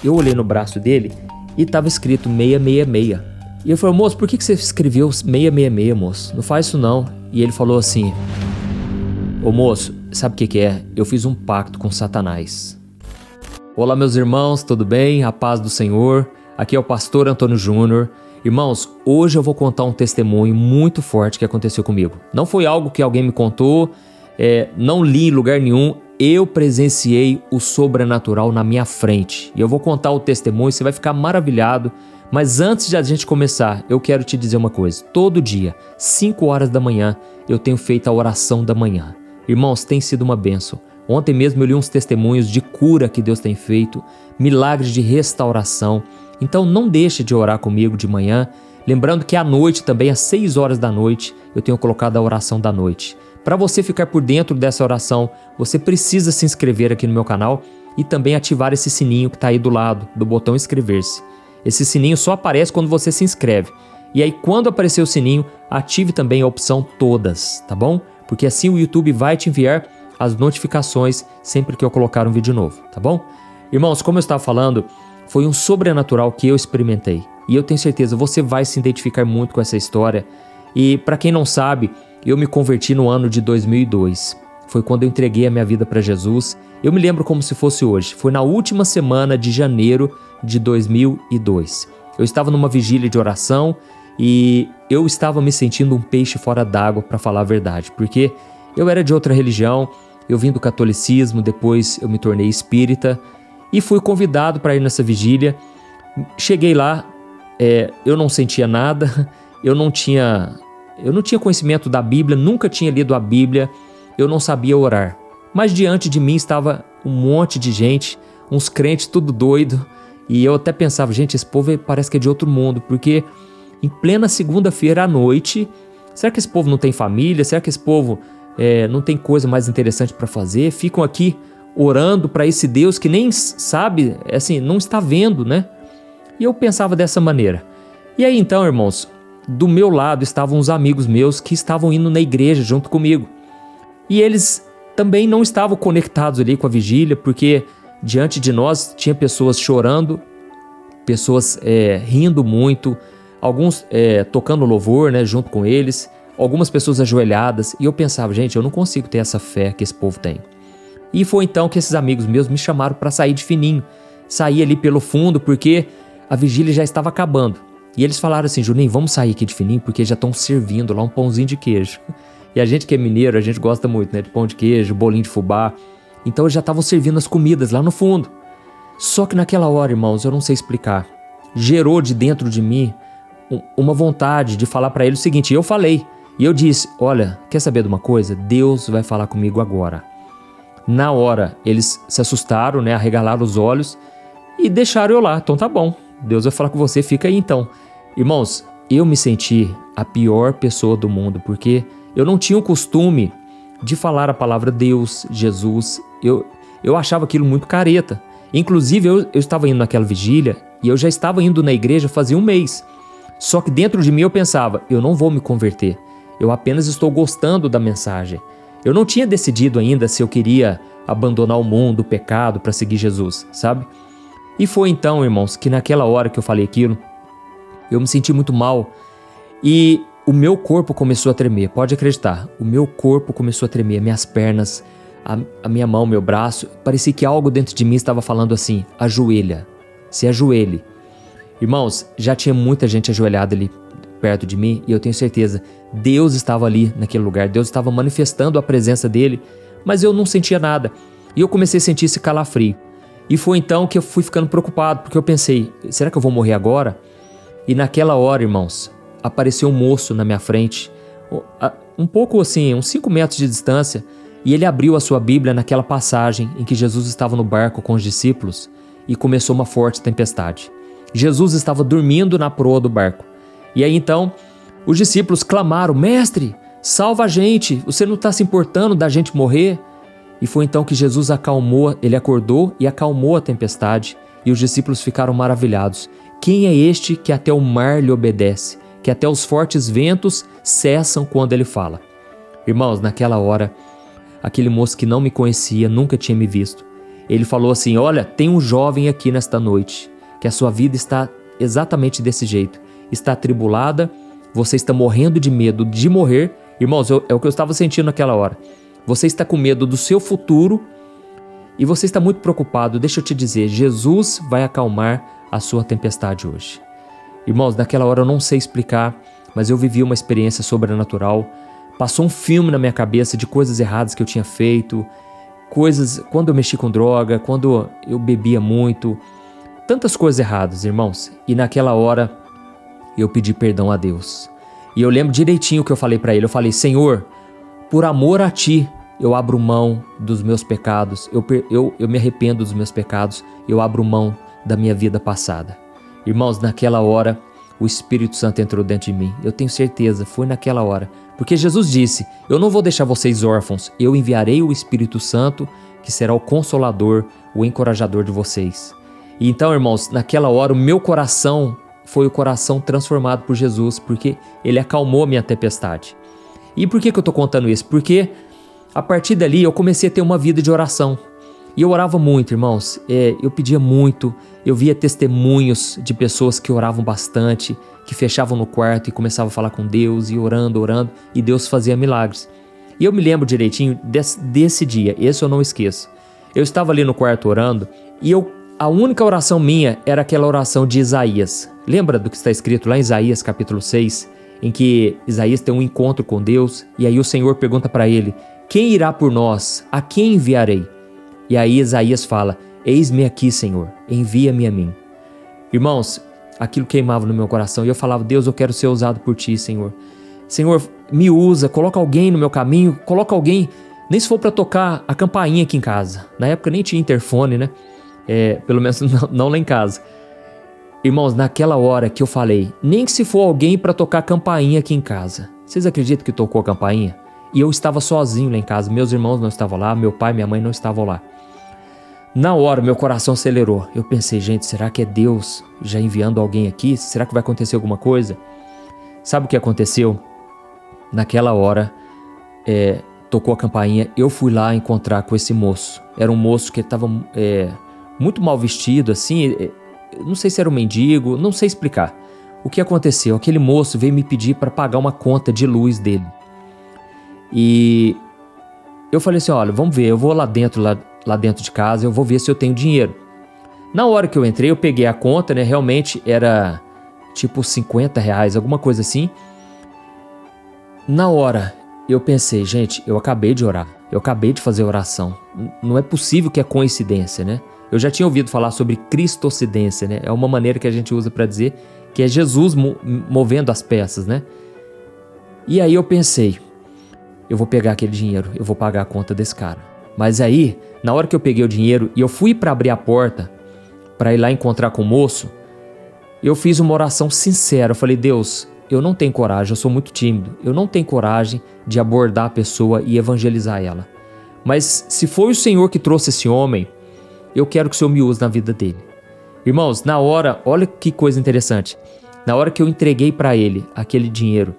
eu olhei no braço dele e tava escrito 666. E eu falei, moço, por que você escreveu 666, moço? Não faz isso não. E ele falou assim, ô moço, sabe o que é? Eu fiz um pacto com Satanás. Olá meus irmãos, tudo bem? A paz do Senhor. Aqui é o pastor Antônio Júnior. Irmãos, hoje eu vou contar um testemunho muito forte que aconteceu comigo. Não foi algo que alguém me contou, não li em lugar nenhum. Eu presenciei o sobrenatural na minha frente. E eu vou contar o testemunho, você vai ficar maravilhado. Mas antes de a gente começar, eu quero te dizer uma coisa. Todo dia, 5 horas da manhã, eu tenho feito a oração da manhã. Irmãos, tem sido uma bênção. Ontem mesmo eu li uns testemunhos de cura que Deus tem feito, milagres de restauração. Então não deixe de orar comigo de manhã. Lembrando que à noite também, às 6 horas da noite, eu tenho colocado a oração da noite. Para você ficar por dentro dessa oração, você precisa se inscrever aqui no meu canal e também ativar esse sininho que está aí do lado do botão inscrever-se. Esse sininho só aparece quando você se inscreve. E aí quando aparecer o sininho, ative também a opção todas, tá bom? Porque assim o YouTube vai te enviar as notificações sempre que eu colocar um vídeo novo, tá bom? Irmãos, como eu estava falando, foi um sobrenatural que eu experimentei. E eu tenho certeza, você vai se identificar muito com essa história. E para quem não sabe, eu me converti no ano de 2002. Foi quando eu entreguei a minha vida para Jesus. Eu me lembro como se fosse hoje. Foi na última semana de janeiro de 2002. Eu estava numa vigília de oração e eu estava me sentindo um peixe fora d'água, para falar a verdade. Porque eu era de outra religião, eu vim do catolicismo, depois eu me tornei espírita e fui convidado para ir nessa vigília. Cheguei lá, eu não sentia nada, eu não tinha conhecimento da Bíblia, nunca tinha lido a Bíblia, eu não sabia orar. Mas diante de mim estava um monte de gente, uns crentes tudo doido, e eu até pensava, gente, esse povo parece que é de outro mundo, porque em plena segunda-feira à noite, será que esse povo não tem família? Será que esse povo não tem coisa mais interessante para fazer? Ficam aqui orando para esse Deus que nem sabe, assim, não está vendo, né? E eu pensava dessa maneira. E aí então, irmãos, do meu lado estavam uns amigos meus que estavam indo na igreja junto comigo. E eles também não estavam conectados ali com a vigília, porque diante de nós tinha pessoas chorando, pessoas rindo muito, alguns tocando louvor, né, junto com eles, algumas pessoas ajoelhadas. E eu pensava, gente, eu não consigo ter essa fé que esse povo tem. E foi então que esses amigos meus me chamaram para sair de fininho, sair ali pelo fundo, porque a vigília já estava acabando. E eles falaram assim, Juninho, vamos sair aqui de fininho, porque já estão servindo lá um pãozinho de queijo. E a gente que é mineiro, a gente gosta muito, né, de pão de queijo, bolinho de fubá. Então eles já estavam servindo as comidas lá no fundo. Só que naquela hora, irmãos, eu não sei explicar, gerou de dentro de mim uma vontade de falar para ele o seguinte. E eu falei, e eu disse, olha, quer saber de uma coisa? Deus vai falar comigo agora. Na hora, eles se assustaram, né, arregalaram os olhos e deixaram eu lá. Então tá bom, Deus vai falar com você, fica aí então. Irmãos, eu me senti a pior pessoa do mundo, porque eu não tinha o costume de falar a palavra Deus, Jesus. Eu achava aquilo muito careta. Inclusive, eu estava indo naquela vigília e eu já estava indo na igreja fazia um mês. Só que dentro de mim eu pensava, eu não vou me converter. Eu apenas estou gostando da mensagem. Eu não tinha decidido ainda se eu queria abandonar o mundo, o pecado, para seguir Jesus, sabe? E foi então, irmãos, que naquela hora que eu falei aquilo, eu me senti muito mal e o meu corpo começou a tremer, pode acreditar. O meu corpo começou a tremer, minhas pernas, a minha mão, meu braço. Parecia que algo dentro de mim estava falando assim, ajoelha, se ajoelhe. Irmãos, já tinha muita gente ajoelhada ali perto de mim e eu tenho certeza, Deus estava ali naquele lugar, Deus estava manifestando a presença dele, mas eu não sentia nada. E eu comecei a sentir esse calafrio. E foi então que eu fui ficando preocupado, porque eu pensei, será que eu vou morrer agora? E naquela hora, irmãos, apareceu um moço na minha frente, um pouco assim, uns 5 metros de distância, e ele abriu a sua Bíblia naquela passagem em que Jesus estava no barco com os discípulos e começou uma forte tempestade. Jesus estava dormindo na proa do barco. E aí então, os discípulos clamaram, mestre, salva a gente, você não está se importando da gente morrer? E foi então que Jesus acalmou, ele acordou e acalmou a tempestade, e os discípulos ficaram maravilhados. Quem é este que até o mar lhe obedece, que até os fortes ventos cessam quando ele fala? Irmãos, naquela hora, aquele moço que não me conhecia, nunca tinha me visto, Ele falou assim: olha, tem um jovem aqui nesta noite, que a sua vida está exatamente desse jeito. Está atribulada, você está morrendo de medo de morrer. Irmãos, é o que eu estava sentindo naquela hora. Você está com medo do seu futuro e você está muito preocupado. Deixa eu te dizer, Jesus vai acalmar a sua tempestade hoje. Irmãos, naquela hora eu não sei explicar, mas eu vivi uma experiência sobrenatural. Passou um filme na minha cabeça de coisas erradas que eu tinha feito, coisas quando eu mexi com droga, quando eu bebia muito, tantas coisas erradas, irmãos. E naquela hora eu pedi perdão a Deus. E eu lembro direitinho o que eu falei para ele. Eu falei: Senhor, por amor a Ti, eu abro mão dos meus pecados, eu me arrependo dos meus pecados, eu abro mão da minha vida passada. Irmãos, naquela hora, o Espírito Santo entrou dentro de mim. Eu tenho certeza, foi naquela hora. Porque Jesus disse: eu não vou deixar vocês órfãos, eu enviarei o Espírito Santo, que será o consolador, o encorajador de vocês. E então, irmãos, naquela hora o meu coração foi o coração transformado por Jesus, porque Ele acalmou a minha tempestade. E por que eu estou contando isso? Porque a partir dali eu comecei a ter uma vida de oração. E eu orava muito, irmãos, eu pedia muito, eu via testemunhos de pessoas que oravam bastante, que fechavam no quarto e começavam a falar com Deus e orando, e Deus fazia milagres. E eu me lembro direitinho desse dia, esse eu não esqueço. Eu estava ali no quarto orando e a única oração minha era aquela oração de Isaías. Lembra do que está escrito lá em Isaías capítulo 6, em que Isaías tem um encontro com Deus e aí o Senhor pergunta para ele: quem irá por nós? A quem enviarei? E aí Isaías fala: eis-me aqui, Senhor, envia-me a mim. Irmãos, aquilo queimava no meu coração e eu falava: Deus, eu quero ser usado por Ti, Senhor. Senhor, me usa, coloca alguém no meu caminho, coloca alguém, nem se for para tocar a campainha aqui em casa. Na época nem tinha interfone, né? Pelo menos não lá em casa. Irmãos, naquela hora que eu falei, nem que se for alguém para tocar a campainha aqui em casa. Vocês acreditam que tocou a campainha? E eu estava sozinho lá em casa, meus irmãos não estavam lá, meu pai e minha mãe não estavam lá. Na hora, meu coração acelerou. Eu pensei: gente, será que é Deus já enviando alguém aqui? Será que vai acontecer alguma coisa? Sabe o que aconteceu? Naquela hora, tocou a campainha, eu fui lá encontrar com esse moço. Era um moço que estava muito mal vestido, assim, não sei se era um mendigo, não sei explicar. O que aconteceu? Aquele moço veio me pedir para pagar uma conta de luz dele. E eu falei assim: olha, vamos ver, eu vou lá dentro de casa, eu vou ver se eu tenho dinheiro. Na hora que eu entrei, eu peguei a conta, né? Realmente era tipo R$50, alguma coisa assim. Na hora, eu pensei: gente, eu acabei de orar, eu acabei de fazer oração. Não é possível que é coincidência, né? Eu já tinha ouvido falar sobre cristocidência, né? É uma maneira que a gente usa para dizer que é Jesus movendo as peças, né? E aí eu pensei: eu vou pegar aquele dinheiro, eu vou pagar a conta desse cara. Mas aí, na hora que eu peguei o dinheiro e eu fui para abrir a porta, para ir lá encontrar com o moço, eu fiz uma oração sincera. Eu falei: Deus, eu não tenho coragem, eu sou muito tímido, eu não tenho coragem de abordar a pessoa e evangelizar ela. Mas se foi o Senhor que trouxe esse homem, eu quero que o Senhor me use na vida dele. Irmãos, na hora, olha que coisa interessante. Na hora que eu entreguei para ele aquele dinheiro,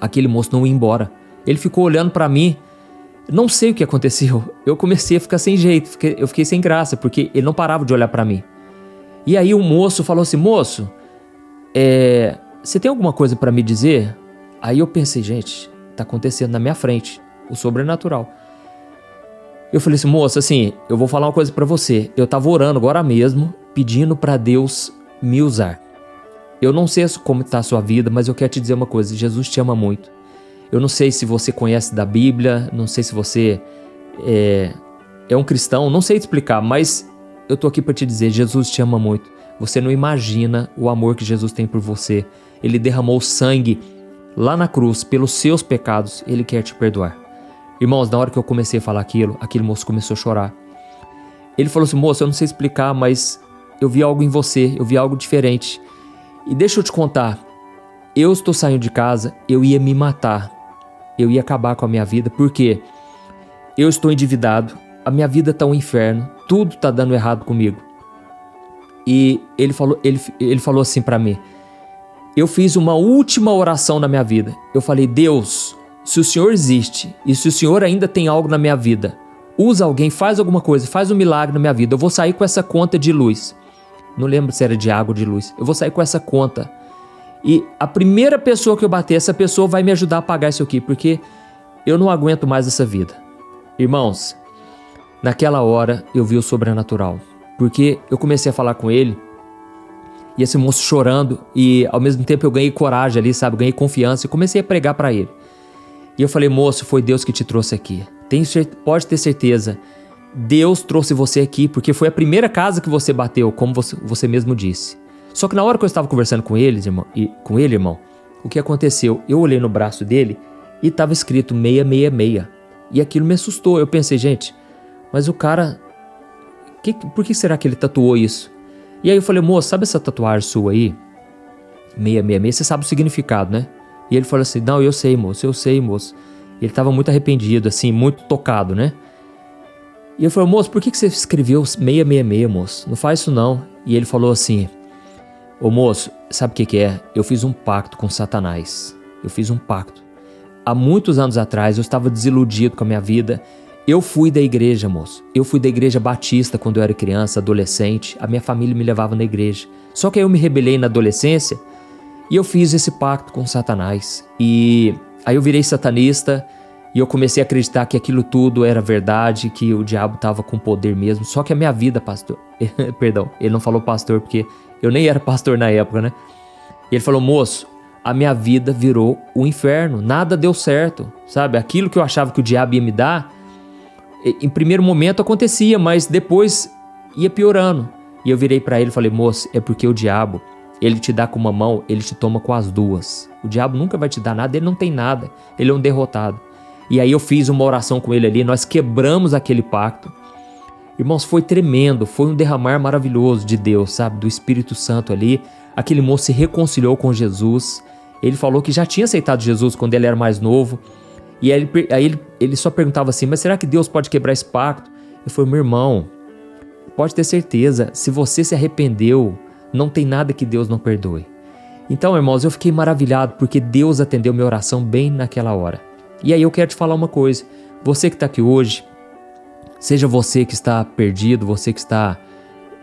aquele moço não ia embora. Ele ficou olhando para mim. Não sei o que aconteceu. Eu comecei a ficar sem jeito. Eu fiquei sem graça, porque ele não parava de olhar para mim. E aí o moço falou assim: moço, você tem alguma coisa para me dizer? Aí eu pensei: gente, tá acontecendo na minha frente o sobrenatural. Eu falei assim: moço, assim, eu vou falar uma coisa para você. Eu tava orando agora mesmo, pedindo para Deus me usar. Eu não sei como está a sua vida, mas eu quero te dizer uma coisa: Jesus te ama muito. Eu não sei se você conhece da Bíblia, não sei se você é um cristão, não sei te explicar, mas eu tô aqui para te dizer: Jesus te ama muito. Você não imagina o amor que Jesus tem por você. Ele derramou sangue lá na cruz pelos seus pecados, Ele quer te perdoar. Irmãos, na hora que eu comecei a falar aquilo, aquele moço começou a chorar. Ele falou assim: moço, eu não sei explicar, mas eu vi algo em você, eu vi algo diferente. E deixa eu te contar, eu estou saindo de casa, eu ia me matar, eu ia acabar com a minha vida, porque eu estou endividado, a minha vida está um inferno, tudo está dando errado comigo. E ele falou assim para mim: eu fiz uma última oração na minha vida. Eu falei: Deus, se o Senhor existe e se o Senhor ainda tem algo na minha vida, usa alguém, faz alguma coisa, faz um milagre na minha vida. Eu vou sair com essa conta de luz. Não lembro se era de água ou de luz. Eu vou sair com essa conta. E a primeira pessoa que eu bater, essa pessoa vai me ajudar a pagar isso aqui, porque eu não aguento mais essa vida. Irmãos, naquela hora eu vi o sobrenatural, porque eu comecei a falar com ele, e esse moço chorando, e ao mesmo tempo eu ganhei coragem ali, sabe? Ganhei confiança e comecei a pregar para ele. E eu falei, moço, foi Deus que te trouxe aqui. Pode ter certeza, Deus trouxe você aqui, porque foi a primeira casa que você bateu, como você mesmo disse. Só que na hora que eu estava conversando com ele, irmão, o que aconteceu? Eu olhei no braço dele e estava escrito 666. E aquilo me assustou. Eu pensei, gente, mas o cara, por que será que ele tatuou isso? E aí eu falei, moço, sabe essa tatuagem sua aí? 666, você sabe o significado, né? E ele falou assim, não, eu sei, moço. Ele estava muito arrependido, assim, muito tocado, né? E eu falei, moço, por que você escreveu 666, moço? Não faz isso não. E ele falou assim, ô moço, sabe o que é? Eu fiz um pacto com Satanás. Eu fiz um pacto. Há muitos anos atrás, eu estava desiludido com a minha vida. Eu fui da igreja, moço. Eu fui da igreja batista quando eu era criança, adolescente. A minha família me levava na igreja. Só que aí eu me rebelei na adolescência e eu fiz esse pacto com Satanás. E aí eu virei satanista e eu comecei a acreditar que aquilo tudo era verdade, que o diabo estava com poder mesmo. Só que a minha vida, pastor... Perdão, ele não falou pastor porque eu nem era pastor na época, né? E ele falou, moço, a minha vida virou o inferno. Nada deu certo, sabe? Aquilo que eu achava que o diabo ia me dar, em primeiro momento acontecia, mas depois ia piorando. E eu virei pra ele e falei, moço, é porque o diabo, ele te dá com uma mão, ele te toma com as duas. O diabo nunca vai te dar nada, ele não tem nada, ele é um derrotado. E aí eu fiz uma oração com ele ali, nós quebramos aquele pacto. Irmãos, foi tremendo, foi um derramar maravilhoso de Deus, sabe? Do Espírito Santo ali. Aquele moço se reconciliou com Jesus. Ele falou que já tinha aceitado Jesus quando ele era mais novo. E aí ele só perguntava assim, mas será que Deus pode quebrar esse pacto? Eu falei, meu irmão, pode ter certeza, se você se arrependeu, não tem nada que Deus não perdoe. Então, irmãos, eu fiquei maravilhado porque Deus atendeu minha oração bem naquela hora. E aí eu quero te falar uma coisa, você que está aqui hoje, seja você que está perdido, você que está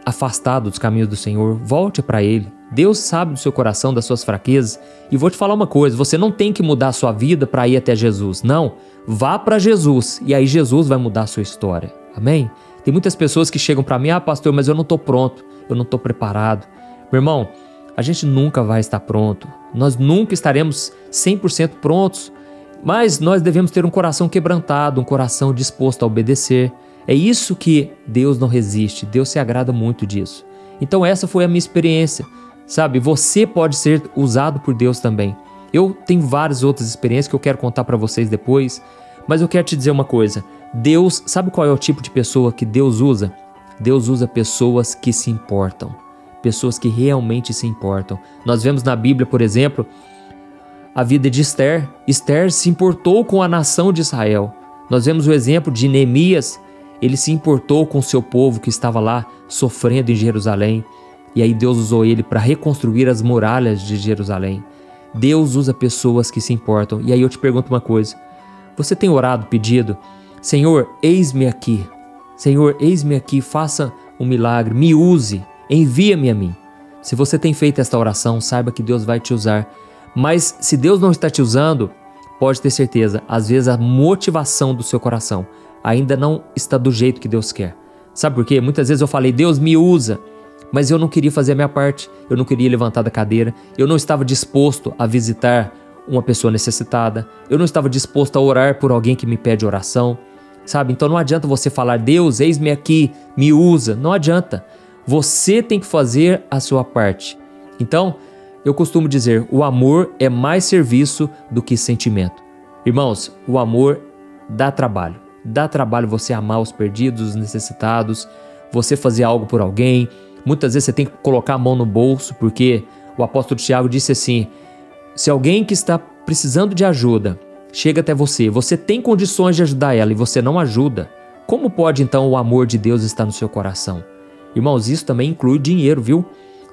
afastado dos caminhos do Senhor, volte para Ele. Deus sabe do seu coração, das suas fraquezas. E vou te falar uma coisa, você não tem que mudar a sua vida para ir até Jesus. Não, vá para Jesus e aí Jesus vai mudar a sua história. Amém? Tem muitas pessoas que chegam para mim, pastor, mas eu não estou pronto, eu não estou preparado. Meu irmão, a gente nunca vai estar pronto. Nós nunca estaremos 100% prontos. Mas nós devemos ter um coração quebrantado, um coração disposto a obedecer. É isso que Deus não resiste, Deus se agrada muito disso. Então essa foi a minha experiência, sabe? Você pode ser usado por Deus também. Eu tenho várias outras experiências que eu quero contar para vocês depois, mas eu quero te dizer uma coisa. Deus, sabe qual é o tipo de pessoa que Deus usa? Deus usa pessoas que se importam, pessoas que realmente se importam. Nós vemos na Bíblia, por exemplo, a vida de Esther. Esther se importou com a nação de Israel. Nós vemos o exemplo de Neemias. Ele se importou com o seu povo que estava lá sofrendo em Jerusalém. E aí Deus usou ele para reconstruir as muralhas de Jerusalém. Deus usa pessoas que se importam. E aí eu te pergunto uma coisa. Você tem orado, pedido? Senhor, eis-me aqui. Senhor, eis-me aqui, faça um milagre, me use, envia-me a mim. Se você tem feito esta oração, saiba que Deus vai te usar. Mas se Deus não está te usando, pode ter certeza, às vezes a motivação do seu coração ainda não está do jeito que Deus quer. Sabe por quê? Muitas vezes eu falei, Deus me usa, mas eu não queria fazer a minha parte, eu não queria levantar da cadeira, eu não estava disposto a visitar uma pessoa necessitada, eu não estava disposto a orar por alguém que me pede oração, sabe? Então não adianta você falar, Deus, eis-me aqui, me usa, não adianta. Você tem que fazer a sua parte. Então, eu costumo dizer, o amor é mais serviço do que sentimento. Irmãos, o amor dá trabalho. Dá trabalho você amar os perdidos, os necessitados, você fazer algo por alguém. Muitas vezes você tem que colocar a mão no bolso, porque o apóstolo Tiago disse assim, se alguém que está precisando de ajuda chega até você, você tem condições de ajudar ela e você não ajuda, como pode então o amor de Deus estar no seu coração? Irmãos, isso também inclui dinheiro, viu?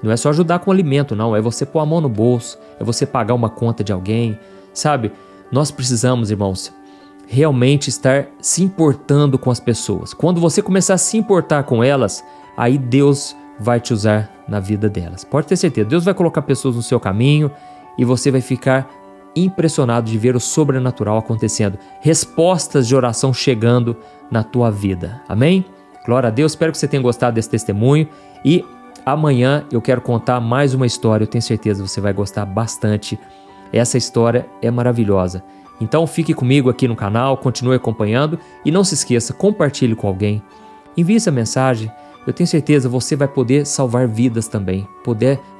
Não é só ajudar com alimento, não. É você pôr a mão no bolso, é você pagar uma conta de alguém, sabe? Nós precisamos, irmãos, realmente estar se importando com as pessoas. Quando você começar a se importar com elas, aí Deus vai te usar na vida delas. Pode ter certeza, Deus vai colocar pessoas no seu caminho e você vai ficar impressionado de ver o sobrenatural acontecendo. Respostas de oração chegando na tua vida. Amém? Glória a Deus, espero que você tenha gostado desse testemunho e amanhã eu quero contar mais uma história, eu tenho certeza que você vai gostar bastante. Essa história é maravilhosa. Então fique comigo aqui no canal, continue acompanhando e não se esqueça, compartilhe com alguém. Envie essa mensagem, eu tenho certeza que você vai poder salvar vidas também.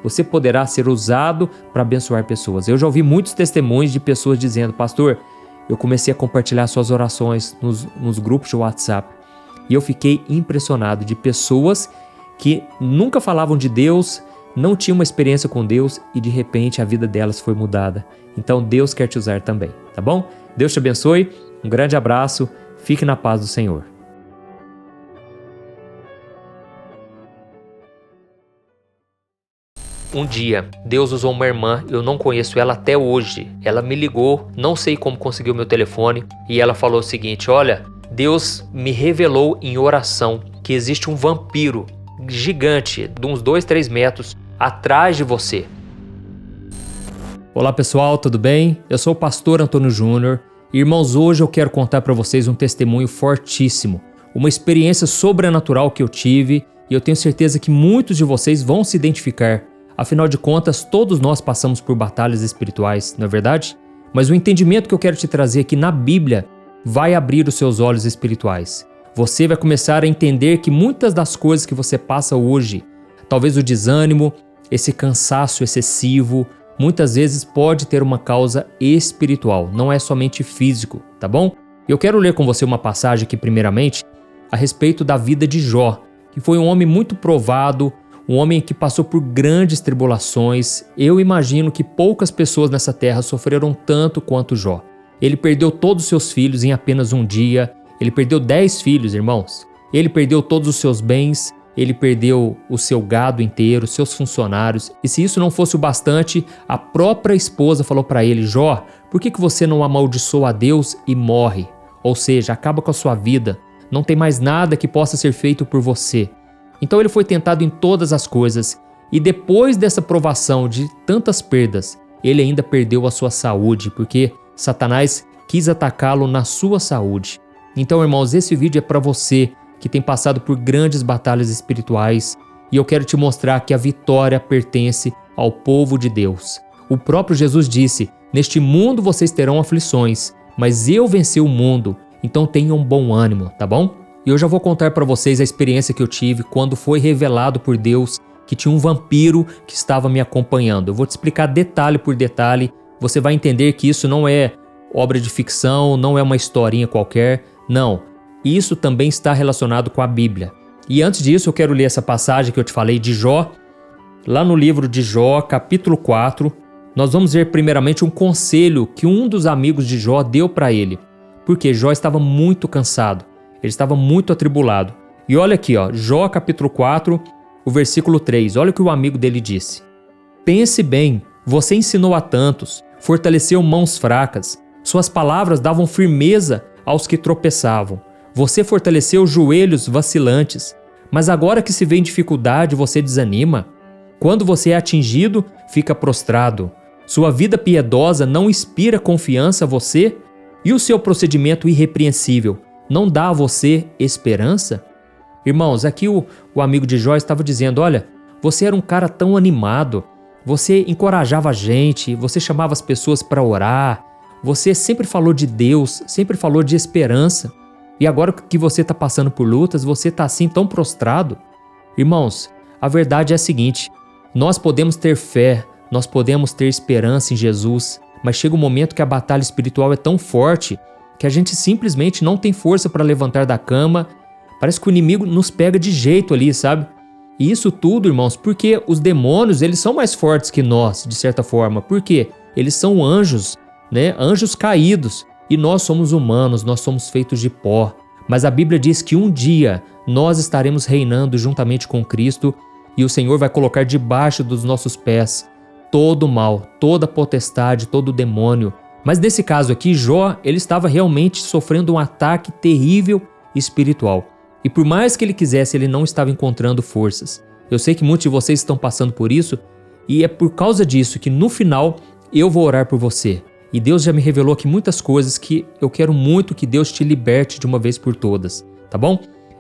Você poderá ser usado para abençoar pessoas. Eu já ouvi muitos testemunhos de pessoas dizendo: pastor, eu comecei a compartilhar suas orações nos grupos de WhatsApp e eu fiquei impressionado de pessoas que nunca falavam de Deus, não tinham uma experiência com Deus e de repente a vida delas foi mudada. Então Deus quer te usar também, tá bom? Deus te abençoe, um grande abraço, fique na paz do Senhor. Um dia, Deus usou uma irmã, eu não conheço ela até hoje. Ela me ligou, não sei como conseguiu meu telefone, e ela falou o seguinte: olha, Deus me revelou em oração que existe um vampiro gigante, de uns 2-3 metros, atrás de você. Olá pessoal, tudo bem? Eu sou o pastor Antônio Júnior. Irmãos, hoje eu quero contar para vocês um testemunho fortíssimo, uma experiência sobrenatural que eu tive, e eu tenho certeza que muitos de vocês vão se identificar. Afinal de contas, todos nós passamos por batalhas espirituais, não é verdade? Mas o entendimento que eu quero te trazer aqui na Bíblia vai abrir os seus olhos espirituais. Você vai começar a entender que muitas das coisas que você passa hoje, talvez o desânimo, esse cansaço excessivo, muitas vezes pode ter uma causa espiritual, não é somente físico, tá bom? Eu quero ler com você uma passagem aqui primeiramente a respeito da vida de Jó, que foi um homem muito provado, um homem que passou por grandes tribulações. Eu imagino que poucas pessoas nessa terra sofreram tanto quanto Jó. Ele perdeu todos os seus filhos em apenas um dia. Ele perdeu 10 filhos, irmãos. Ele perdeu todos os seus bens. Ele perdeu o seu gado inteiro, seus funcionários. E se isso não fosse o bastante, a própria esposa falou para ele: Jó, por que você não amaldiçoa a Deus e morre? Ou seja, acaba com a sua vida. Não tem mais nada que possa ser feito por você. Então ele foi tentado em todas as coisas, e depois dessa provação de tantas perdas, ele ainda perdeu a sua saúde, porque Satanás quis atacá-lo na sua saúde. Então, irmãos, esse vídeo é para você que tem passado por grandes batalhas espirituais, e eu quero te mostrar que a vitória pertence ao povo de Deus. O próprio Jesus disse: neste mundo vocês terão aflições, mas eu venci o mundo, então tenham bom ânimo, tá bom? E eu já vou contar para vocês a experiência que eu tive quando foi revelado por Deus que tinha um vampiro que estava me acompanhando. Eu vou te explicar detalhe por detalhe, você vai entender que isso não é obra de ficção, não é uma historinha qualquer, não. Isso também está relacionado com a Bíblia. E antes disso eu quero ler essa passagem que eu te falei de Jó. Lá no livro de Jó, capítulo 4, nós vamos ver primeiramente um conselho que um dos amigos de Jó deu para ele. Porque Jó estava muito cansado. Ele estava muito atribulado. E olha aqui, Jó capítulo 4, o versículo 3. Olha o que o amigo dele disse. Pense bem, você ensinou a tantos, fortaleceu mãos fracas. Suas palavras davam firmeza aos que tropeçavam. Você fortaleceu joelhos vacilantes. Mas agora que se vê em dificuldade, você desanima. Quando você é atingido, fica prostrado. Sua vida piedosa não inspira confiança a você? E o seu procedimento irrepreensível não dá a você esperança? Irmãos, aqui o amigo de Jó estava dizendo: olha, você era um cara tão animado, você encorajava a gente, você chamava as pessoas para orar, você sempre falou de Deus, sempre falou de esperança. E agora que você está passando por lutas, você está assim tão prostrado? Irmãos, a verdade é a seguinte: nós podemos ter fé, nós podemos ter esperança em Jesus, mas chega um momento que a batalha espiritual é tão forte que a gente simplesmente não tem força para levantar da cama. Parece que o inimigo nos pega de jeito ali, sabe? E isso tudo, irmãos, porque os demônios, eles são mais fortes que nós, de certa forma. Por quê? Eles são anjos, né? Anjos caídos. E nós somos humanos, nós somos feitos de pó. Mas a Bíblia diz que um dia nós estaremos reinando juntamente com Cristo e o Senhor vai colocar debaixo dos nossos pés todo o mal, toda a potestade, todo o demônio. Mas nesse caso aqui, Jó, ele estava realmente sofrendo um ataque terrível espiritual. E por mais que ele quisesse, ele não estava encontrando forças. Eu sei que muitos de vocês estão passando por isso, e é por causa disso que no final eu vou orar por você. E Deus já me revelou aqui muitas coisas que eu quero muito que Deus te liberte de uma vez por todas, tá bom?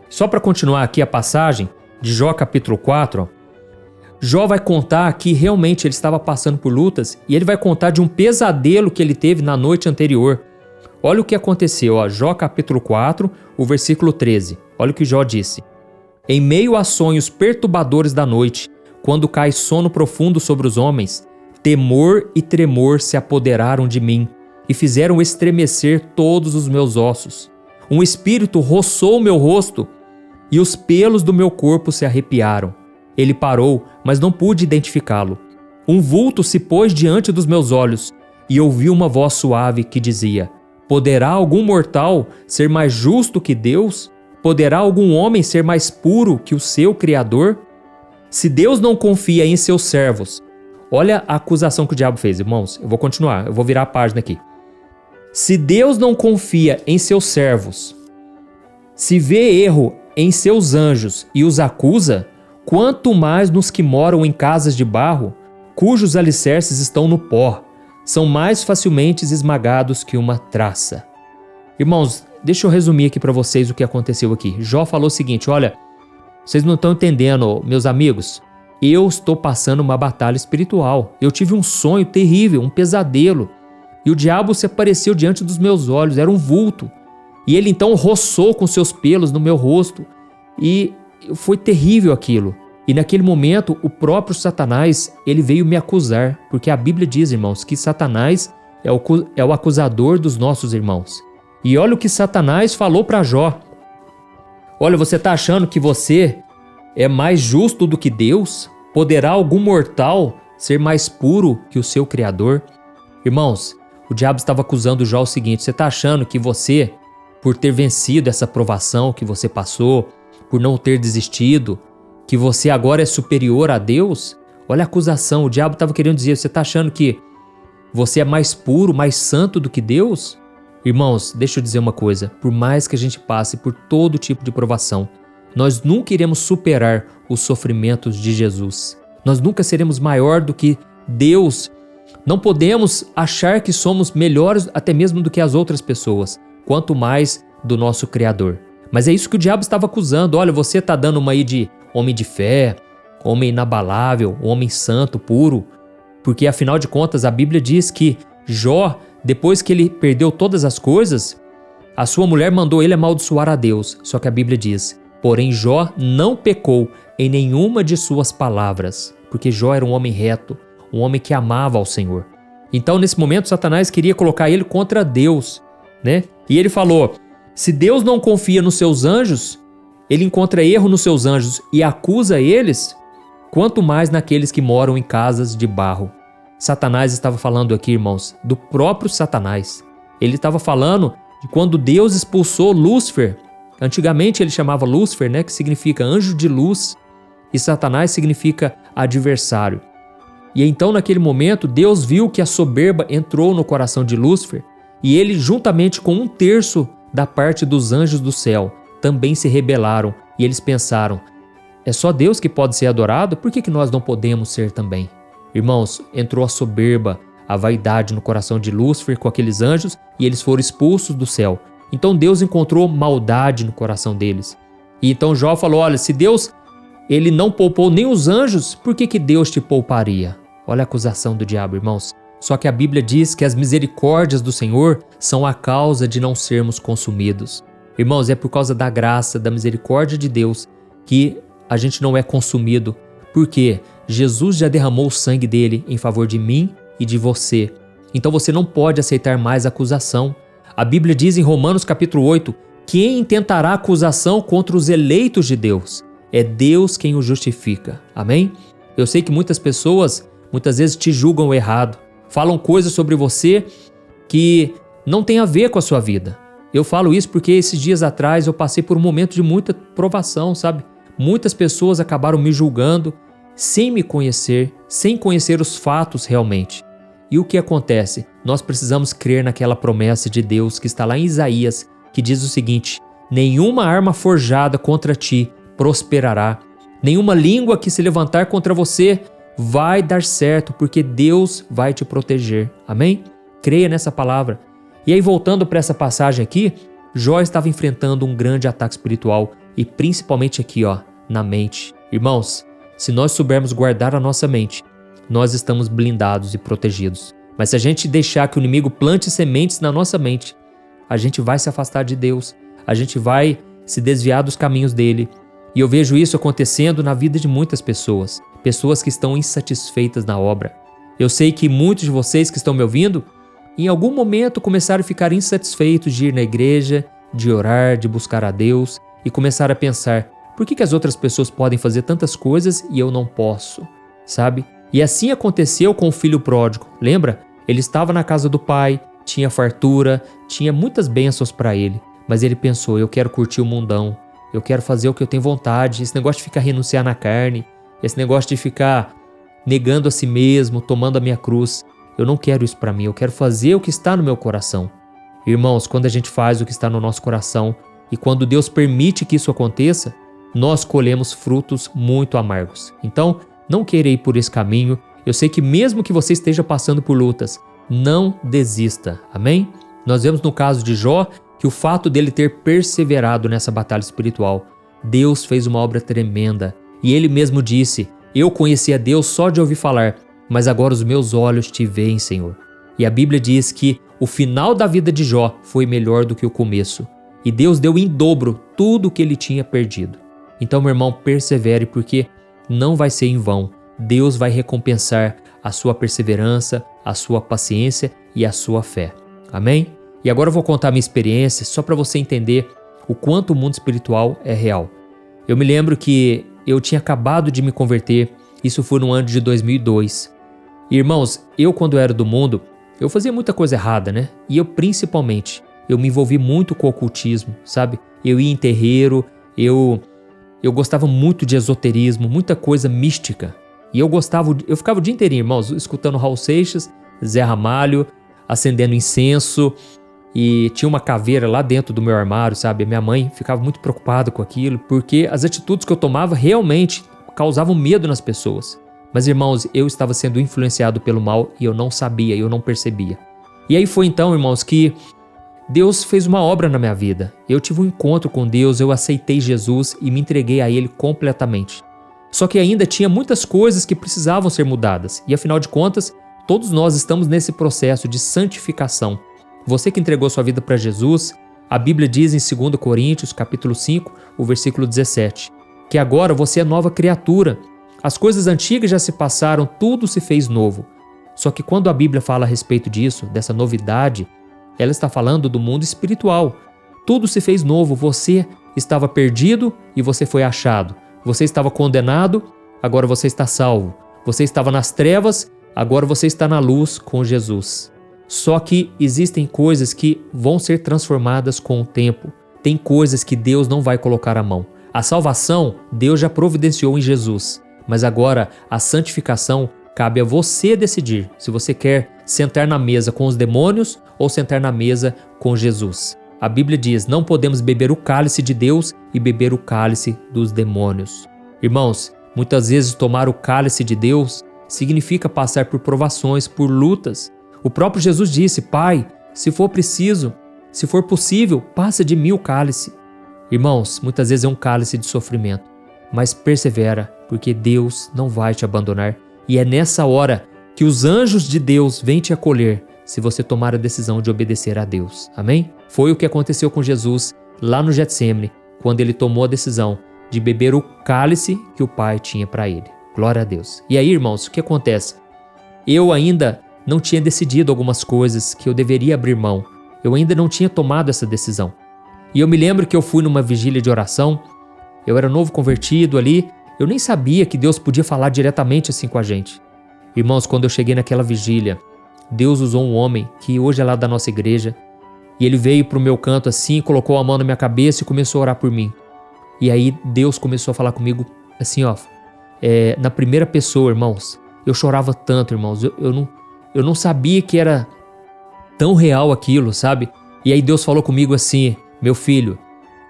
Só para continuar aqui a passagem de Jó capítulo 4, ó, Jó vai contar que realmente ele estava passando por lutas e ele vai contar de um pesadelo que ele teve na noite anterior. Olha o que aconteceu, ó, Jó capítulo 4, o versículo 13. Olha o que Jó disse. Em meio a sonhos perturbadores da noite, quando cai sono profundo sobre os homens, temor e tremor se apoderaram de mim e fizeram estremecer todos os meus ossos. Um espírito roçou meu rosto e os pelos do meu corpo se arrepiaram. Ele parou, mas não pude identificá-lo. Um vulto se pôs diante dos meus olhos e ouvi uma voz suave que dizia: Poderá algum mortal ser mais justo que Deus? Poderá algum homem ser mais puro que o seu Criador? Se Deus não confia em seus servos... Olha a acusação que o diabo fez, irmãos. Eu vou continuar, eu vou virar a página aqui. Se Deus não confia em seus servos, se vê erro em seus anjos e os acusa, quanto mais nos que moram em casas de barro, cujos alicerces estão no pó, são mais facilmente esmagados que uma traça. Irmãos, deixa eu resumir aqui para vocês o que aconteceu aqui. Jó falou o seguinte, olha, vocês não estão entendendo, meus amigos, eu estou passando uma batalha espiritual. Eu tive um sonho terrível, um pesadelo, e o diabo se apareceu diante dos meus olhos, era um vulto, e ele então roçou com seus pelos no meu rosto, e foi terrível aquilo. E naquele momento, o próprio Satanás, ele veio me acusar, porque a Bíblia diz, irmãos, que Satanás é o acusador dos nossos irmãos. E olha o que Satanás falou para Jó. Olha, você está achando que você é mais justo do que Deus? Poderá algum mortal ser mais puro que o seu Criador? Irmãos, o diabo estava acusando Jó o seguinte, você está achando que você, por ter vencido essa provação que você passou, por não ter desistido, que você agora é superior a Deus? Olha a acusação, o diabo estava querendo dizer, você está achando que você é mais puro, mais santo do que Deus? Irmãos, deixa eu dizer uma coisa, por mais que a gente passe por todo tipo de provação, nós nunca iremos superar os sofrimentos de Jesus. Nós nunca seremos maior do que Deus. Não podemos achar que somos melhores até mesmo do que as outras pessoas, quanto mais do nosso Criador. Mas é isso que o diabo estava acusando. Olha, você está dando uma aí de homem de fé, homem inabalável, homem santo, puro. Porque afinal de contas a Bíblia diz que Jó, depois que ele perdeu todas as coisas, a sua mulher mandou ele amaldiçoar a Deus. Só que a Bíblia diz, porém Jó não pecou em nenhuma de suas palavras, porque Jó era um homem reto, um homem que amava ao Senhor. Então nesse momento Satanás queria colocar ele contra Deus, né? E ele falou, se Deus não confia nos seus anjos, ele encontra erro nos seus anjos e acusa eles, quanto mais naqueles que moram em casas de barro. Satanás estava falando aqui, irmãos, do próprio Satanás. Ele estava falando de quando Deus expulsou Lúcifer. Antigamente ele chamava Lúcifer, né, que significa anjo de luz, e Satanás significa adversário. E então naquele momento Deus viu que a soberba entrou no coração de Lúcifer e ele, juntamente com 1/3 da parte dos anjos do céu, também se rebelaram e eles pensaram, é só Deus que pode ser adorado? Por que nós não podemos ser também? Irmãos, entrou a soberba, a vaidade no coração de Lúcifer com aqueles anjos e eles foram expulsos do céu. Então Deus encontrou maldade no coração deles. E então Jó falou, olha, se Deus ele não poupou nem os anjos, por que Deus te pouparia? Olha a acusação do diabo, irmãos. Só que a Bíblia diz que as misericórdias do Senhor são a causa de não sermos consumidos. Irmãos, é por causa da graça, da misericórdia de Deus que a gente não é consumido. Porque Jesus já derramou o sangue dele em favor de mim e de você. Então você não pode aceitar mais acusação. A Bíblia diz em Romanos capítulo 8, quem intentará acusação contra os eleitos de Deus? É Deus quem o justifica. Amém? Eu sei que muitas pessoas, muitas vezes te julgam errado. Falam coisas sobre você que não tem a ver com a sua vida. Eu falo isso porque esses dias atrás eu passei por um momento de muita provação, sabe? Muitas pessoas acabaram me julgando sem me conhecer, sem conhecer os fatos realmente. E o que acontece? nós precisamos crer naquela promessa de Deus que está lá em Isaías, que diz o seguinte: nenhuma arma forjada contra ti prosperará, nenhuma língua que se levantar contra você vai dar certo, porque Deus vai te proteger. Amém? Creia nessa palavra. E aí, voltando para essa passagem aqui, Jó estava enfrentando um grande ataque espiritual e principalmente aqui, na mente. Irmãos, se nós soubermos guardar a nossa mente, nós estamos blindados e protegidos. Mas se a gente deixar que o inimigo plante sementes na nossa mente, a gente vai se afastar de Deus, a gente vai se desviar dos caminhos dele. E eu vejo isso acontecendo na vida de muitas pessoas, pessoas que estão insatisfeitas na obra. Eu sei que muitos de vocês que estão me ouvindo, em algum momento começaram a ficar insatisfeitos de ir na igreja, de orar, de buscar a Deus e começaram a pensar: por que as outras pessoas podem fazer tantas coisas e eu não posso? Sabe? E assim aconteceu com o filho pródigo. Lembra? Ele estava na casa do pai, tinha fartura, tinha muitas bênçãos para ele, mas ele pensou: eu quero curtir o mundão, eu quero fazer o que eu tenho vontade, esse negócio de ficar renunciar na carne, esse negócio de ficar negando a si mesmo, tomando a minha cruz, eu não quero isso para mim, eu quero fazer o que está no meu coração. Irmãos, quando a gente faz o que está no nosso coração e quando Deus permite que isso aconteça, nós colhemos frutos muito amargos. Então, não queira ir por esse caminho. Eu sei que mesmo que você esteja passando por lutas, não desista, amém? Nós vemos no caso de Jó que o fato dele ter perseverado nessa batalha espiritual, Deus fez uma obra tremenda. E ele mesmo disse: eu conhecia Deus só de ouvir falar, mas agora os meus olhos te veem, Senhor. E a Bíblia diz que o final da vida de Jó foi melhor do que o começo. E Deus deu em dobro tudo o que ele tinha perdido. Então, meu irmão, persevere, porque não vai ser em vão. Deus vai recompensar a sua perseverança, a sua paciência e a sua fé. Amém? E agora eu vou contar a minha experiência só para você entender o quanto o mundo espiritual é real. Eu me lembro que eu tinha acabado de me converter, isso foi no ano de 2002. E, irmãos, eu quando era do mundo, eu fazia muita coisa errada, né? E eu principalmente, eu me envolvi muito com o ocultismo, sabe? Eu ia em terreiro, eu gostava muito de esoterismo, muita coisa mística. E eu ficava o dia inteirinho, irmãos, escutando Raul Seixas, Zé Ramalho, acendendo incenso, e tinha uma caveira lá dentro do meu armário, sabe? Minha mãe ficava muito preocupada com aquilo, porque as atitudes que eu tomava realmente causavam medo nas pessoas. Mas, irmãos, eu estava sendo influenciado pelo mal e eu não sabia, eu não percebia. E aí foi então, irmãos, que Deus fez uma obra na minha vida. Eu tive um encontro com Deus, eu aceitei Jesus e me entreguei a Ele completamente. Só que ainda tinha muitas coisas que precisavam ser mudadas. E afinal de contas, todos nós estamos nesse processo de santificação. Você que entregou sua vida para Jesus, a Bíblia diz em 2 Coríntios, capítulo 5, o versículo 17, que agora você é nova criatura. As coisas antigas já se passaram, tudo se fez novo. Só que quando a Bíblia fala a respeito disso, dessa novidade, ela está falando do mundo espiritual. Tudo se fez novo, você estava perdido e você foi achado. Você estava condenado, agora você está salvo. Você estava nas trevas, agora você está na luz com Jesus. Só que existem coisas que vão ser transformadas com o tempo. Tem coisas que Deus não vai colocar a mão. A salvação, Deus já providenciou em Jesus. Mas agora, a santificação, cabe a você decidir se você quer sentar na mesa com os demônios ou sentar na mesa com Jesus. A Bíblia diz: não podemos beber o cálice de Deus e beber o cálice dos demônios. Irmãos, muitas vezes tomar o cálice de Deus significa passar por provações, por lutas. O próprio Jesus disse: Pai, se for preciso, se for possível, passa de mim o cálice. Irmãos, muitas vezes é um cálice de sofrimento, mas persevera, porque Deus não vai te abandonar. E é nessa hora que os anjos de Deus vêm te acolher, se você tomar a decisão de obedecer a Deus. Amém? Foi o que aconteceu com Jesus lá no Getsêmani, quando ele tomou a decisão de beber o cálice que o Pai tinha para ele. Glória a Deus. E aí, irmãos, o que acontece? Eu ainda não tinha decidido algumas coisas que eu deveria abrir mão. Eu ainda não tinha tomado essa decisão. E eu me lembro que eu fui numa vigília de oração, eu era novo convertido ali, eu nem sabia que Deus podia falar diretamente assim com a gente. Irmãos, quando eu cheguei naquela vigília, Deus usou um homem que hoje é lá da nossa igreja, e ele veio pro meu canto assim, colocou a mão na minha cabeça e começou a orar por mim. E aí Deus começou a falar comigo assim, na primeira pessoa, irmãos. Eu chorava tanto, irmãos, eu não sabia que era tão real aquilo, sabe? E aí Deus falou comigo assim: meu filho,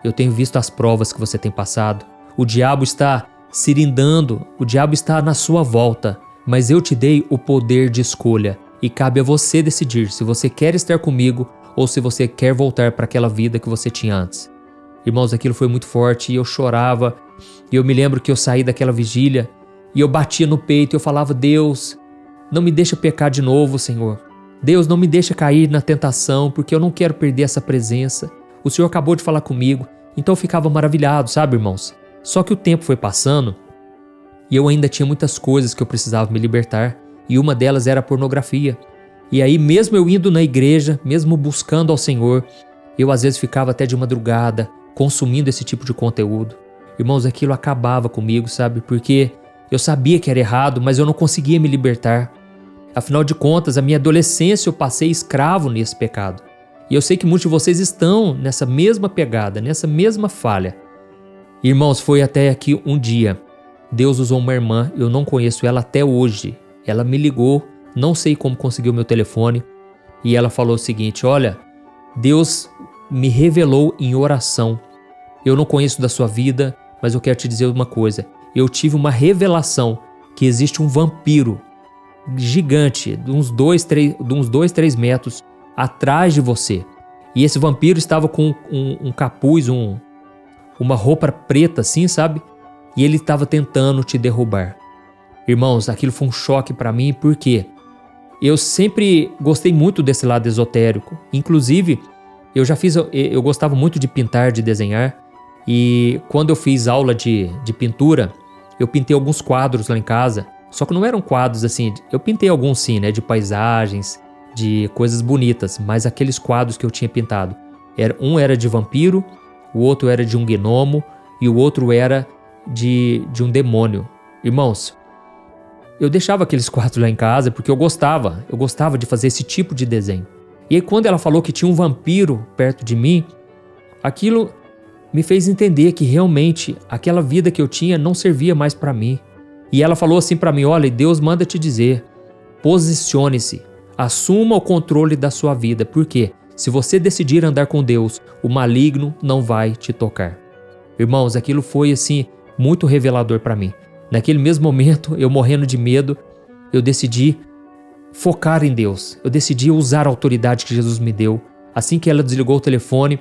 eu tenho visto as provas que você tem passado. O diabo está cirindando, o diabo está na sua volta, mas eu te dei o poder de escolha e cabe a você decidir se você quer estar comigo ou se você quer voltar para aquela vida que você tinha antes. Irmãos, aquilo foi muito forte e eu chorava. E eu me lembro que eu saí daquela vigília e eu batia no peito e eu falava: Deus, não me deixa pecar de novo, Senhor. Deus, não me deixa cair na tentação, porque eu não quero perder essa presença. O Senhor acabou de falar comigo. Então eu ficava maravilhado, sabe, irmãos? Só que o tempo foi passando e eu ainda tinha muitas coisas que eu precisava me libertar. E uma delas era a pornografia. E aí, mesmo eu indo na igreja, mesmo buscando ao Senhor, eu às vezes ficava até de madrugada consumindo esse tipo de conteúdo. Irmãos, aquilo acabava comigo, sabe? Porque eu sabia que era errado, mas eu não conseguia me libertar. Afinal de contas, a minha adolescência eu passei escravo nesse pecado. E eu sei que muitos de vocês estão nessa mesma pegada, nessa mesma falha. Irmãos, foi até aqui um dia. Deus usou uma irmã, eu não conheço ela até hoje. Ela me ligou, não sei como conseguiu meu telefone. E ela falou o seguinte: olha, Deus me revelou em oração. Eu não conheço da sua vida, mas eu quero te dizer uma coisa. Eu tive uma revelação que existe um vampiro gigante, de uns 2, 3 metros atrás de você. E esse vampiro estava com um capuz, uma roupa preta assim, sabe? E ele estava tentando te derrubar. Irmãos, aquilo foi um choque para mim, porque eu sempre gostei muito desse lado esotérico. Inclusive, eu gostava muito de pintar, de desenhar. E quando eu fiz aula de pintura, eu pintei alguns quadros lá em casa. Só que não eram quadros assim, eu pintei alguns sim, né, de paisagens, de coisas bonitas, mas aqueles quadros que eu tinha pintado, um era de vampiro, o outro era de um gnomo e o outro era de um demônio. Irmãos, eu deixava aqueles quadros lá em casa porque eu gostava de fazer esse tipo de desenho. E aí quando ela falou que tinha um vampiro perto de mim, aquilo me fez entender que realmente aquela vida que eu tinha não servia mais para mim. E ela falou assim para mim: olha, Deus manda te dizer, posicione-se, assuma o controle da sua vida, porque se você decidir andar com Deus, o maligno não vai te tocar. Irmãos, aquilo foi assim muito revelador para mim. Naquele mesmo momento, eu morrendo de medo, eu decidi focar em Deus. Eu decidi usar a autoridade que Jesus me deu. Assim que ela desligou o telefone,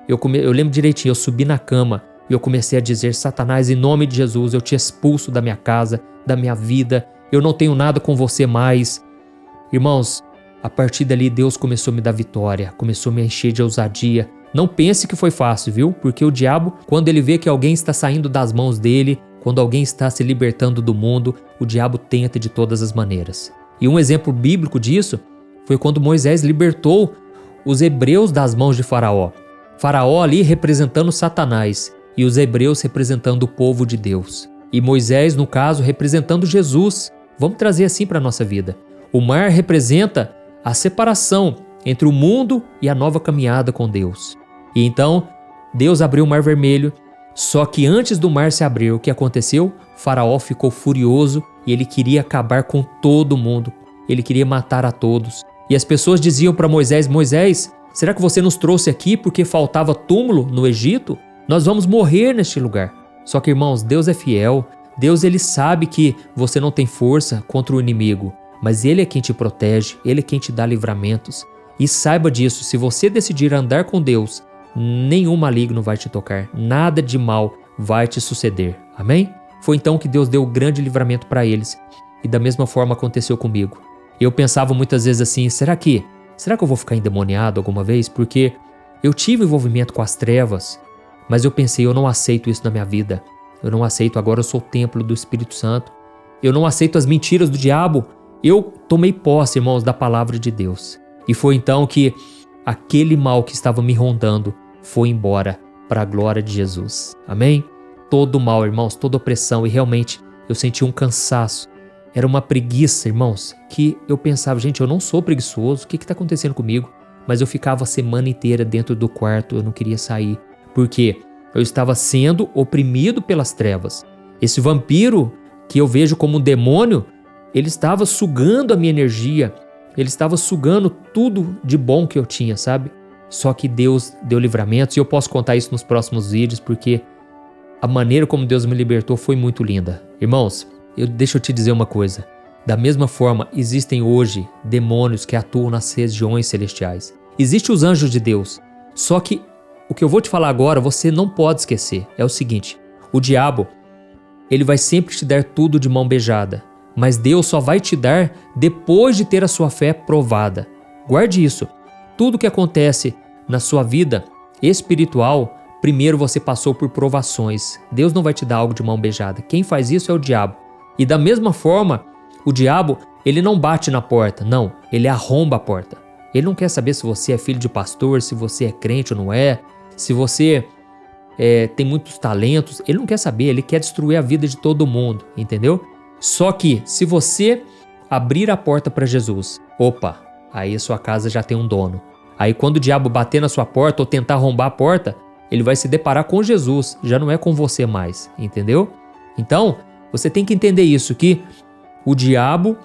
eu lembro direitinho, eu subi na cama e eu comecei a dizer: Satanás, em nome de Jesus, eu te expulso da minha casa, da minha vida, eu não tenho nada com você mais. Irmãos, a partir dali Deus começou a me dar vitória, começou a me encher de ousadia. Não pense que foi fácil, viu? Porque o diabo, quando ele vê que alguém está saindo das mãos dele, quando alguém está se libertando do mundo, o diabo tenta de todas as maneiras. E um exemplo bíblico disso foi quando Moisés libertou os hebreus das mãos de Faraó. Faraó ali representando Satanás e os hebreus representando o povo de Deus. E Moisés, no caso, representando Jesus. Vamos trazer assim para a nossa vida. O mar representa a separação entre o mundo e a nova caminhada com Deus. E então, Deus abriu o mar vermelho, só que antes do mar se abrir, o que aconteceu? Faraó ficou furioso e ele queria acabar com todo mundo. Ele queria matar a todos. E as pessoas diziam para Moisés: Moisés, será que você nos trouxe aqui porque faltava túmulo no Egito? Nós vamos morrer neste lugar. Só que, irmãos, Deus é fiel. Deus, ele sabe que você não tem força contra o inimigo, mas ele é quem te protege, ele é quem te dá livramentos. E saiba disso, se você decidir andar com Deus, nenhum maligno vai te tocar, nada de mal vai te suceder. Amém? Foi então que Deus deu o grande livramento para eles. E da mesma forma aconteceu comigo. Eu pensava muitas vezes assim: será que eu vou ficar endemoniado alguma vez? Porque eu tive envolvimento com as trevas, mas eu pensei: eu não aceito isso na minha vida. Eu não aceito, agora eu sou o templo do Espírito Santo. Eu não aceito as mentiras do diabo. Eu tomei posse, irmãos, da palavra de Deus. E foi então que aquele mal que estava me rondando foi embora para a glória de Jesus. Amém? Todo mal, irmãos, toda opressão. E realmente eu senti um cansaço. Era uma preguiça, irmãos, que eu pensava: gente, eu não sou preguiçoso. O que está acontecendo comigo? Mas eu ficava a semana inteira dentro do quarto. Eu não queria sair. Por quê? Eu estava sendo oprimido pelas trevas. Esse vampiro, que eu vejo como um demônio, ele estava sugando a minha energia. Ele estava sugando tudo de bom que eu tinha, sabe? Só que Deus deu livramentos, e eu posso contar isso nos próximos vídeos, porque a maneira como Deus me libertou foi muito linda. Irmãos, deixa eu te dizer uma coisa. Da mesma forma, existem hoje demônios que atuam nas regiões celestiais. Existem os anjos de Deus. Só que o que eu vou te falar agora, você não pode esquecer. É o seguinte, o diabo, ele vai sempre te dar tudo de mão beijada. Mas Deus só vai te dar depois de ter a sua fé provada. Guarde isso. Tudo que acontece na sua vida espiritual, primeiro você passou por provações. Deus não vai te dar algo de mão beijada. Quem faz isso é o diabo. E da mesma forma, o diabo, ele não bate na porta. Não, ele arromba a porta. Ele não quer saber se você é filho de pastor, se você é crente ou não é, se você tem muitos talentos. Ele não quer saber, ele quer destruir a vida de todo mundo, entendeu? Só que se você abrir a porta para Jesus, opa, aí a sua casa já tem um dono. Aí quando o diabo bater na sua porta ou tentar arrombar a porta, ele vai se deparar com Jesus, já não é com você mais, entendeu? Então, você tem que entender isso, que o diabo,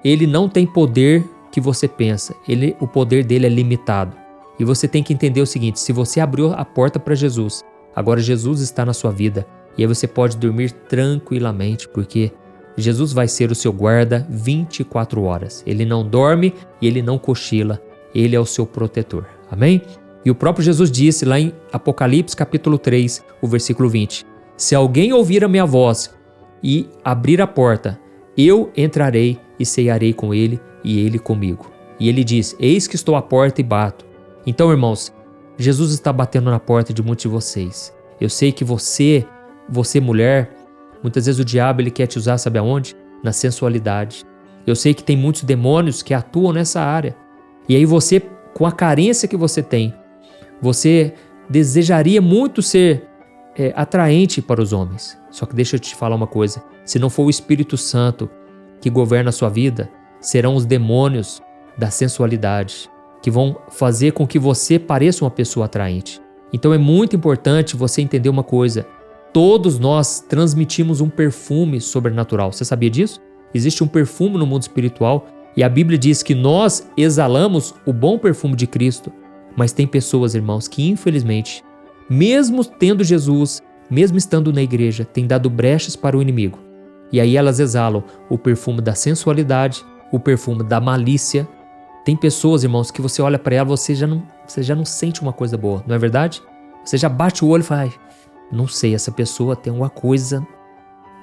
ele não tem poder que você pensa, o poder dele é limitado. E você tem que entender o seguinte, se você abriu a porta para Jesus, agora Jesus está na sua vida, e aí você pode dormir tranquilamente, porque Jesus vai ser o seu guarda 24 horas. Ele não dorme e ele não cochila, ele é o seu protetor. Amém? E o próprio Jesus disse lá em Apocalipse capítulo 3, o versículo 20, se alguém ouvir a minha voz e abrir a porta, eu entrarei e ceiarei com ele e ele comigo. E ele diz, eis que estou à porta e bato. Então, irmãos, Jesus está batendo na porta de muitos de vocês. Eu sei que você mulher, muitas vezes o diabo ele quer te usar, sabe aonde? Na sensualidade. Eu sei que tem muitos demônios que atuam nessa área. E aí você, com a carência que você tem, você desejaria muito ser atraente para os homens. Só que deixa eu te falar uma coisa. Se não for o Espírito Santo que governa a sua vida, serão os demônios da sensualidade que vão fazer com que você pareça uma pessoa atraente. Então é muito importante você entender uma coisa. Todos nós transmitimos um perfume sobrenatural. Você sabia disso? Existe um perfume no mundo espiritual e a Bíblia diz que nós exalamos o bom perfume de Cristo. Mas tem pessoas, irmãos, que infelizmente, mesmo tendo Jesus, mesmo estando na igreja, têm dado brechas para o inimigo. E aí elas exalam o perfume da sensualidade, o perfume da malícia. Tem pessoas, irmãos, que você olha para ela, você já não sente uma coisa boa, não é verdade? Você já bate o olho e fala, ai, não sei, essa pessoa tem uma coisa,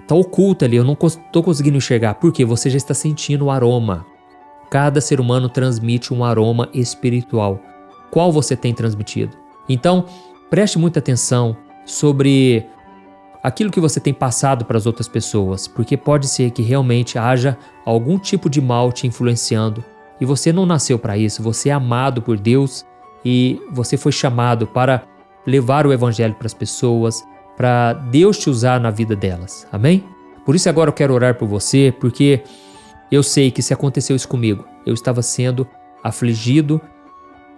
tá oculta ali, eu não estou conseguindo enxergar. Por quê? Você já está sentindo o aroma. Cada ser humano transmite um aroma espiritual. Qual você tem transmitido? Então, preste muita atenção sobre aquilo que você tem passado para as outras pessoas, porque pode ser que realmente haja algum tipo de mal te influenciando e você não nasceu para isso, você é amado por Deus e você foi chamado para levar o evangelho para as pessoas, para Deus te usar na vida delas, amém? Por isso agora eu quero orar por você, porque eu sei que se aconteceu isso comigo, eu estava sendo afligido,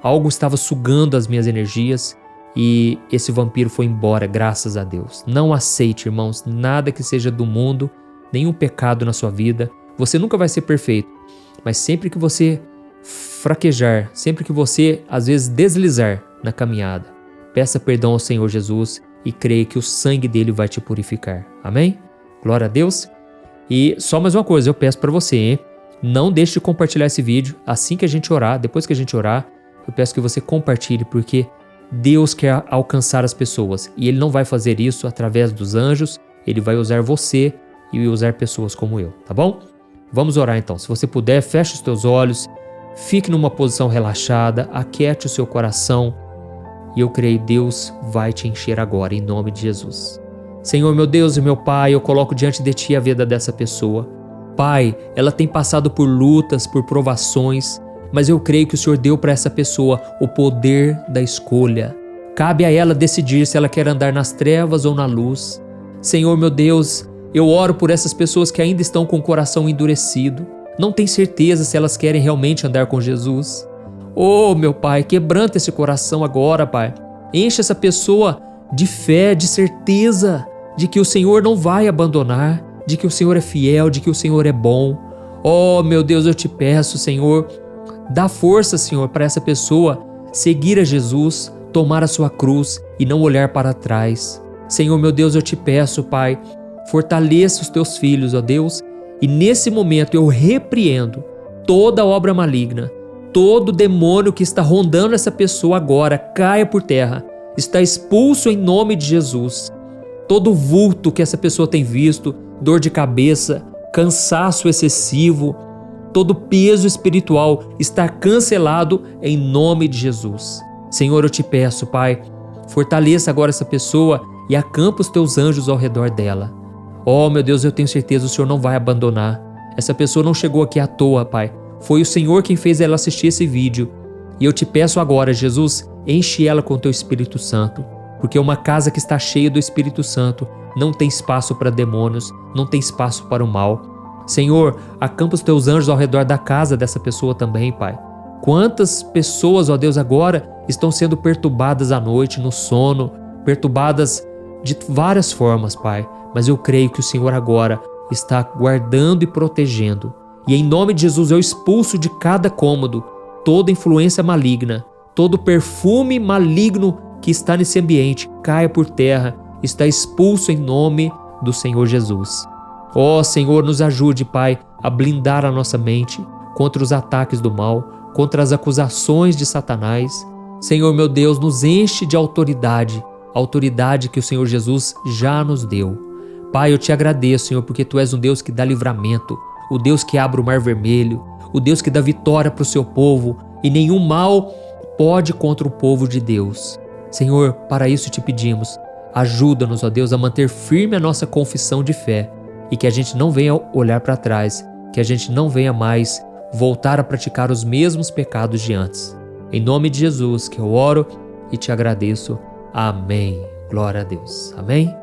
algo estava sugando as minhas energias e esse vampiro foi embora, graças a Deus. Não aceite, irmãos, nada que seja do mundo, nenhum pecado na sua vida. Você nunca vai ser perfeito, mas sempre que você fraquejar, sempre que você, às vezes, deslizar na caminhada, peça perdão ao Senhor Jesus e creia que o sangue dele vai te purificar. Amém? Glória a Deus. E só mais uma coisa, eu peço para você, hein? Não deixe de compartilhar esse vídeo. Assim que a gente orar, depois que a gente orar, eu peço que você compartilhe, porque Deus quer alcançar as pessoas e Ele não vai fazer isso através dos anjos, Ele vai usar você e usar pessoas como eu, tá bom? Vamos orar então. Se você puder, feche os teus olhos, fique numa posição relaxada, aquiete o seu coração e eu creio que Deus vai te encher agora, em nome de Jesus. Senhor, meu Deus e meu Pai, eu coloco diante de Ti a vida dessa pessoa. Pai, ela tem passado por lutas, por provações, mas eu creio que o Senhor deu para essa pessoa o poder da escolha. Cabe a ela decidir se ela quer andar nas trevas ou na luz. Senhor, meu Deus, eu oro por essas pessoas que ainda estão com o coração endurecido, não têm certeza se elas querem realmente andar com Jesus. Oh, meu Pai, quebranta esse coração agora, Pai. Enche essa pessoa de fé, de certeza de que o Senhor não vai abandonar, de que o Senhor é fiel, de que o Senhor é bom. Oh, meu Deus, eu te peço, Senhor, Dá força, Senhor, para essa pessoa seguir a Jesus, tomar a sua cruz e não olhar para trás. Senhor, meu Deus, eu te peço, Pai, fortaleça os teus filhos, ó Deus, e nesse momento eu repreendo toda obra maligna, todo demônio que está rondando essa pessoa agora, caia por terra, está expulso em nome de Jesus. Todo vulto que essa pessoa tem visto, dor de cabeça, cansaço excessivo, todo peso espiritual está cancelado em nome de Jesus. Senhor, eu te peço, Pai, fortaleça agora essa pessoa e acampa os teus anjos ao redor dela. Oh, meu Deus, eu tenho certeza o Senhor não vai abandonar. Essa pessoa não chegou aqui à toa, Pai. Foi o Senhor quem fez ela assistir esse vídeo. E eu te peço agora, Jesus, enche ela com o teu Espírito Santo, porque uma casa que está cheia do Espírito Santo não tem espaço para demônios, não tem espaço para o mal. Senhor, acampa os teus anjos ao redor da casa dessa pessoa também, Pai. Quantas pessoas, ó Deus, agora estão sendo perturbadas à noite, no sono, perturbadas de várias formas, Pai. Mas eu creio que o Senhor agora está guardando e protegendo. E em nome de Jesus eu expulso de cada cômodo toda influência maligna, todo perfume maligno que está nesse ambiente, caia por terra, está expulso em nome do Senhor Jesus. Ó Senhor, nos ajude, Pai, a blindar a nossa mente contra os ataques do mal, contra as acusações de Satanás. Senhor, meu Deus, nos enche de autoridade, a autoridade que o Senhor Jesus já nos deu. Pai, eu te agradeço, Senhor, porque Tu és um Deus que dá livramento, o Deus que abre o mar vermelho, o Deus que dá vitória para o seu povo, e nenhum mal pode contra o povo de Deus. Senhor, para isso te pedimos, ajuda-nos, ó Deus, a manter firme a nossa confissão de fé e que a gente não venha olhar para trás, que a gente não venha mais voltar a praticar os mesmos pecados de antes. Em nome de Jesus que eu oro e te agradeço. Amém. Glória a Deus. Amém?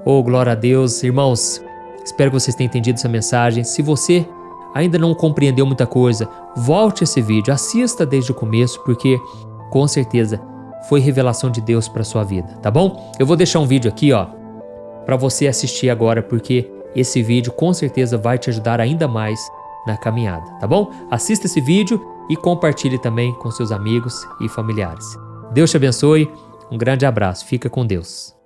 Oh, glória a Deus. Irmãos, espero que vocês tenham entendido essa mensagem. Se você ainda não compreendeu muita coisa, volte esse vídeo, assista desde o começo, porque com certeza foi revelação de Deus para sua vida, tá bom? Eu vou deixar um vídeo aqui, ó, para você assistir agora, porque esse vídeo com certeza vai te ajudar ainda mais na caminhada, tá bom? Assista esse vídeo e compartilhe também com seus amigos e familiares. Deus te abençoe, um grande abraço, fica com Deus.